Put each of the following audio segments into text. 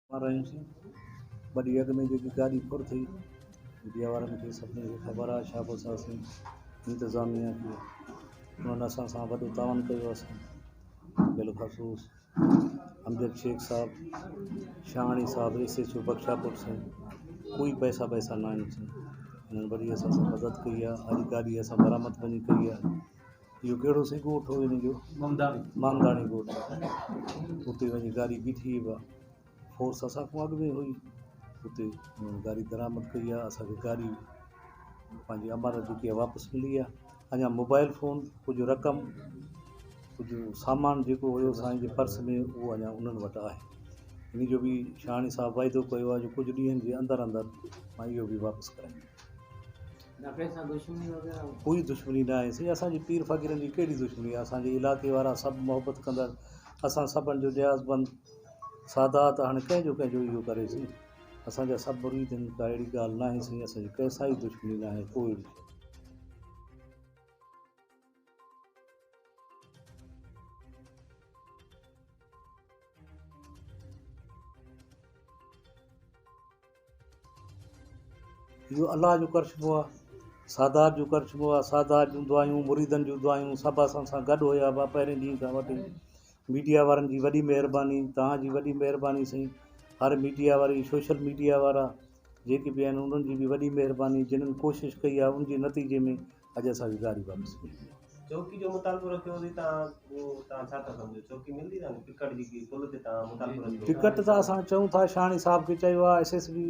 रहियूंसीं वॾी अॻ में जेकी गाॾी फुर थी मीडिया वारनि खे सभिनी खे ख़बर आहे छा पुछासीं इंतिज़ामिया खे उन्हनि असां सां वॾो तावन कयो असां बिलख़सूस अमजद शेख साहब शाहाणी साहब SHO बख्शापुर से कोई पैसा न आहिनि हिननि वरी असां सां मदद कई आहे अॼु गाॾी असां बरामद वञी कई आहे इहो कहिड़ो से ॻोठ हो हिन जो मामदाणी ॻोठ उते वञी गाॾी बीठी आहे फोर्स असां खां अॻु में हुई उते गाॾी बरामद कई आहे असांखे गाॾी पंहिंजी अमानत जेकी आहे वापसि मिली आहे अञा मोबाइल फ़ोन कुझु रक़म कुझु सामान जेको हुयो असांजे पर्स में उहो अञा उन्हनि वटि आहे इन जो बि शाहाणी साहब वाइदो कयो आहे जो कुझु ॾींहंनि जे अंदरि मां इहो बि वापसि कराईंदुमि कोई दुश्मनी न आहे साईं असांजी पीर फ़क़ीरनि जी कहिड़ी दुश्मनी आहे असांजे इलाइक़े वारा सभु मोहबत कंदड़ असां सभिनि जो न्याज़बंद सादात हाणे कंहिंजो इहो करेसीं असांजा सभु मुरीद आहिनि का अहिड़ी ॻाल्हि न आहे साईं असांजी कंहिंसां ई दुश्मनी न आहे कोई बि इहो अलाह जो करशमो आहे सादात जो करशमो आहे सादात जूं दुआयूं मुरीदनि जूं दुआयूं सभु असां सां गॾु हुया हुआ पहिरें ॾींहं खां वठी मीडिया वारनि जी वॾी महिरबानी तव्हांजी वॾी महिरबानी साईं हर मीडिया वारी सोशल मीडिया वारा जेके बि आहिनि उन्हनि जी बि वॾी महिरबानी जिन्हनि कोशिशि कई आहे उनजे नतीजे में अॼु असांजी गाॾी वापसि मिली चौकी जो मुतालबो रखियो हुई तव्हां छा था सम्झो चौकी मिलंदी न टिकट जेकी पुल ते तव्हां मुतालबो रखियो टिकट त असां चऊं था शाहाणी साहब खे चयो आहे SSB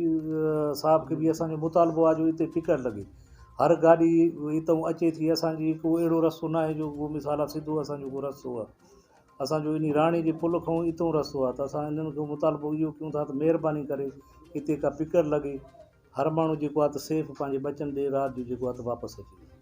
साहब खे बि असांजो मुतालबो आहे जो हिते टिकट लॻे हर गाॾी हितां अचे थी असांजी को अहिड़ो रस्तो न आहे जो उहो मिसाल आहे सिधो असांजो को रस्तो आहे असांजो इन राणी जे पुल खां हितां रस्तो आहे त असां इन्हनि खे मुतालबो इहो कयूं था त महिरबानी करे हिते का टिकट लॻे हर माण्हू जेको आहे त सेफ पंहिंजे बचनि ॾे राति जो जेको आहे त वापसि अचे